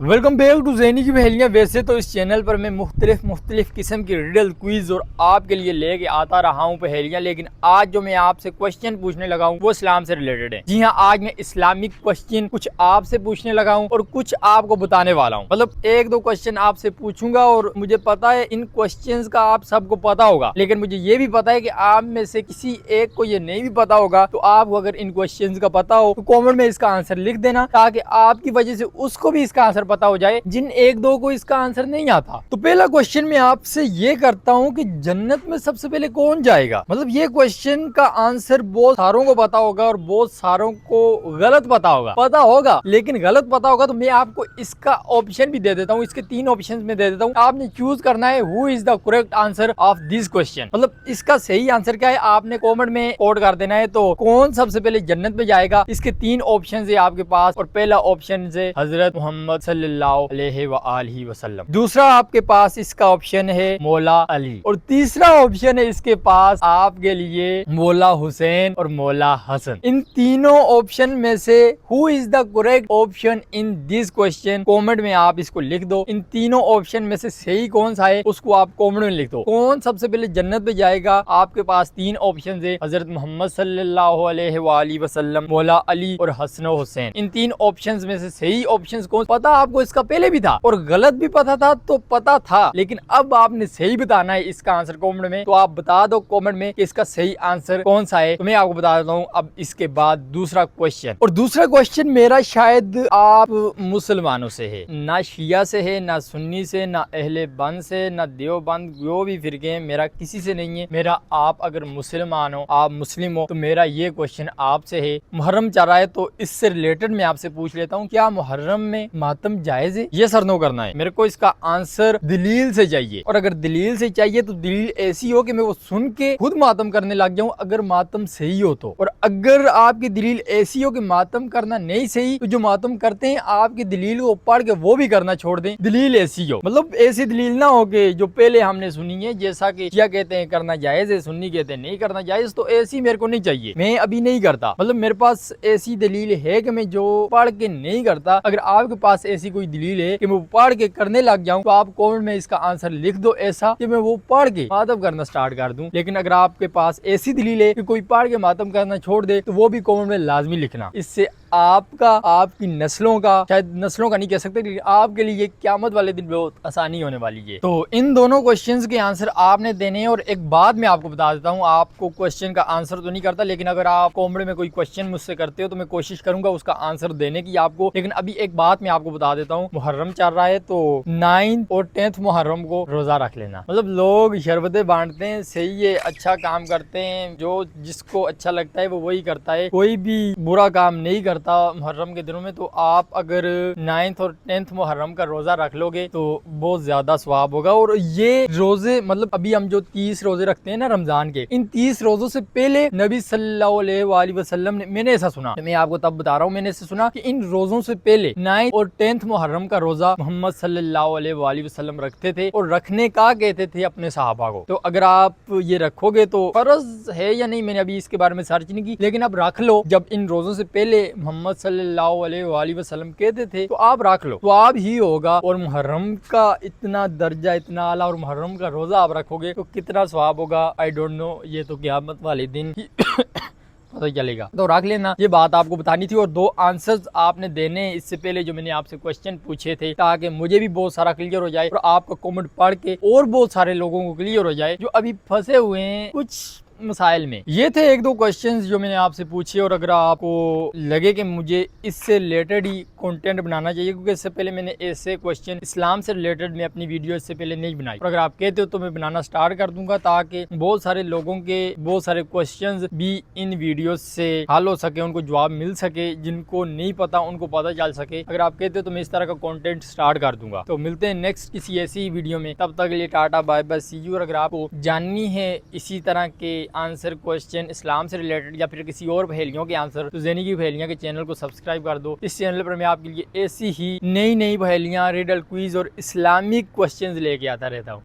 Welcome back to ज़ैनी की पहेलियाँ। वैसे तो इस चैनल पर मैं मुख्तलिफ किस्म की रिडल क्विज और आपके लिए लेके आता रहा हूँ पहेलियाँ, लेकिन आज जो मैं आपसे क्वेश्चन पूछने लगा हूँ वो इस्लाम से रिलेटेड है। जी हाँ, आज मैं इस्लामिक क्वेश्चन कुछ आपसे पूछने लगा हूँ और कुछ आपको बताने वाला हूँ। मतलब एक दो क्वेश्चन आपसे पूछूंगा और मुझे पता है इन क्वेश्चन का आप सबको पता होगा, लेकिन मुझे ये भी पता है कि आप में से किसी एक को ये नहीं भी पता होगा। तो आपको अगर इन क्वेश्चन का पता हो तो कॉमेंट में इसका आंसर लिख देना, ताकि आपकी वजह से उसको भी इसका आंसर पता हो जाए जिन एक दो को इसका आंसर नहीं आता। तो पहला क्वेश्चन मैं आपसे ये करता हूँ कि जन्नत में सबसे पहले कौन जाएगा। मतलब ये क्वेश्चन का आंसर बहुत सारों को पता होगा और बहुत सारों को गलत पता होगा, लेकिन गलत पता होगा तो मैं आपको इसका ऑप्शन भी दे देता हूँ। इसके 3 ऑप्शन में दे देता हूँ, आपने चूज करना है who is the correct answer of this question. मतलब इसका सही आंसर क्या है आपने कॉमेंट में कोड कर देना है। तो कौन सबसे पहले जन्नत में जाएगा, इसके 3 ऑप्शन है आपके पास, और पहला ऑप्शन है हजरत मोहम्मद सल्लल्लाहु अलैहि वालैहि वसल्लम। दूसरा आपके पास इसका ऑप्शन है मौला अली, और तीसरा ऑप्शन है इसके पास आपके लिए मौला हुसैन और मौला हसन। इन तीनों ऑप्शन में से who is the correct option in this question, comment में आप इसको लिख दो। इन तीनों ऑप्शन में से सही कौन सा है उसको आप कमेंट में लिख दो। कौन सबसे पहले जन्नत में जाएगा, आपके पास 3 ऑप्शन है हजरत मोहम्मद सल्लल्लाहु अलैहि वसल्लम, मौला अली और हसन हुसैन। इन 3 ऑप्शन में से सही ऑप्शन कौन, पता आपको इसका पहले भी था और गलत भी पता था तो पता था, लेकिन अब आपने सही बताना है इसका आंसर कमेंट में। तो आप बता दो कमेंट में कि इसका सही आंसर कौन सा है। तो मैं आपको बता देता हूँ अब इसके बाद दूसरा क्वेश्चन। और दूसरा क्वेश्चन मेरा शायद आप मुसलमानों से है, ना शिया से है, ना सुन्नी से, ना अहले बंद से, ना देवबंद, जो भी फिरके हैं, मेरा किसी से नहीं है। मेरा आप अगर मुसलमान हो, आप मुस्लिम हो, तो मेरा ये क्वेश्चन आपसे है। मुहर्रम चल रहा है तो इससे रिलेटेड मैं आपसे पूछ लेता हूँ, क्या मुहर्रम में मातम जायज है? ये सर नो करना है मेरे को। इसका आंसर दलील से चाहिए, और अगर दलील से चाहिए तो दलील ऐसी हो कि मैं वो सुन के खुद मातम करने लग जाऊं अगर मातम सही हो तो। और अगर आपकी दलील ऐसी हो कि मातम करना नहीं सही, तो जो मातम करते हैं आपकी दलील को पढ़ के वो भी करना छोड़ दें। दलील ऐसी हो, मतलब ऐसी दलील ना हो कि जो पहले हमने सुनी है, जैसा कि शिया कहते हैं करना जायज है, सुन्नी कहते हैं नहीं करना जायज, तो ऐसी मेरे को नहीं चाहिए। मैं अभी नहीं करता, मतलब मेरे पास ऐसी दलील है कि मैं जो पढ़ के नहीं करता। अगर आपके पास ऐसी कोई दलील है कि मैं पढ़ के करने लग जाऊं, तो आप कमेंट में इसका आंसर लिख दो ऐसा कि मैं वो पढ़ के मातम करना स्टार्ट कर दूं। लेकिन अगर आपके पास ऐसी दलील है कि कोई पढ़ के मातम करना छोड़ दे, तो वो भी कमेंट में लाजमी लिखना। इससे आपका, आपकी नस्लों का, शायद नस्लों का नहीं कह सकते, लेकिन आपके लिए क़यामत वाले दिन बहुत आसानी होने वाली है। तो इन दोनों क्वेश्चंस के आंसर आपने देने हैं। और एक बात मैं आपको बता देता हूँ, आपको क्वेश्चन का आंसर तो नहीं करता, लेकिन अगर आप कमेंट में कोई क्वेश्चन मुझसे करते हो तो मैं कोशिश करूंगा उसका आंसर देने की आपको। लेकिन अभी एक बात मैं आपको बता देता हूँ, मुहर्रम चल रहा है तो 9 और 10 मुहर्रम को रोजा रख लेना। मतलब लोग शरबतें बांटते हैं, सही है, अच्छा काम करते हैं, जो जिसको अच्छा लगता है वो वही करता है, कोई भी बुरा काम नहीं करता मुहर्रम के दिनों में। तो आप अगर 9th और 10th मुहर्रम का रोजा रख लोगे तो बहुत ज्यादा स्वाब होगा। और ये रोजे, मतलब अभी हम जो 30 रोजे रखते हैं ना रमजान के, इन 30 रोजों से पहले नबी सल्लल्लाहु अलैहि वसल्लम ने, मैंने ऐसा सुना, मैं आपको तब बता रहा हूँ, मैंने ऐसा सुना कि इन रोजों से पहले 9th और 10th मुहर्रम का रोजा मोहम्मद सल्लल्लाहु अलैहि वसल्लम रखते थे, और रखने का कहते थे अपने सहाबा को। तो अगर आप ये रखोगे तो फर्ज है या नहीं, मैंने अभी इसके बारे में सर्च नहीं की, लेकिन अब रख लो। जब इन रोजों से पहले मोहम्मद सल्लल्लाहु अलैहि वसल्लम कहते थे तो आप रख लो, तो आप ही होगा। और मुहर्रम का इतना दर्जा, इतना आला, और मुहर्रम का रोजा आप रखोगे तो कितना स्वाब होगा आई डोंट नो, ये तो क़यामत वाले दिन पता चलेगा। तो रख लेना, ये बात आपको बतानी थी। और 2 आंसर्स आपने देने इससे पहले जो मैंने आपसे क्वेश्चन पूछे थे, ताकि मुझे भी बहुत सारा क्लियर हो जाए और आपका कमेंट पढ़ के और बहुत सारे लोगों को क्लियर हो जाए जो अभी फंसे हुए हैं कुछ मसाइल में। ये थे 1-2 क्वेश्चंस जो मैंने आपसे पूछे। और अगर आपको लगे कि मुझे इससे रिलेटेड ही कंटेंट बनाना चाहिए, क्योंकि इससे पहले मैंने ऐसे क्वेश्चन इस्लाम से रिलेटेड में अपनी वीडियो इससे पहले नहीं बनाई, और अगर आप कहते हो तो मैं बनाना स्टार्ट कर दूंगा, ताकि बहुत सारे लोगों के बहुत सारे क्वेश्चंस भी इन वीडियो से हल हो सके, उनको जवाब मिल सके, जिनको नहीं पता उनको पता चल सके। अगर आप कहते हो तो मैं इस तरह का कंटेंट स्टार्ट कर दूंगा। तो मिलते हैं नेक्स्ट किसी ऐसी वीडियो में, तब तक के लिए tata bye bye, see you. और अगर आपको जाननी है इसी तरह के आंसर क्वेश्चन इस्लाम से रिलेटेड या फिर किसी और पहेलियों के आंसर, तो ज़ैनी की पहेलियाँ के चैनल को सब्सक्राइब कर दो। इस चैनल पर मैं आपके लिए ऐसी ही नई नई पहेलियाँ, रिडल क्विज और इस्लामिक क्वेश्चंस लेके आता रहता हूँ।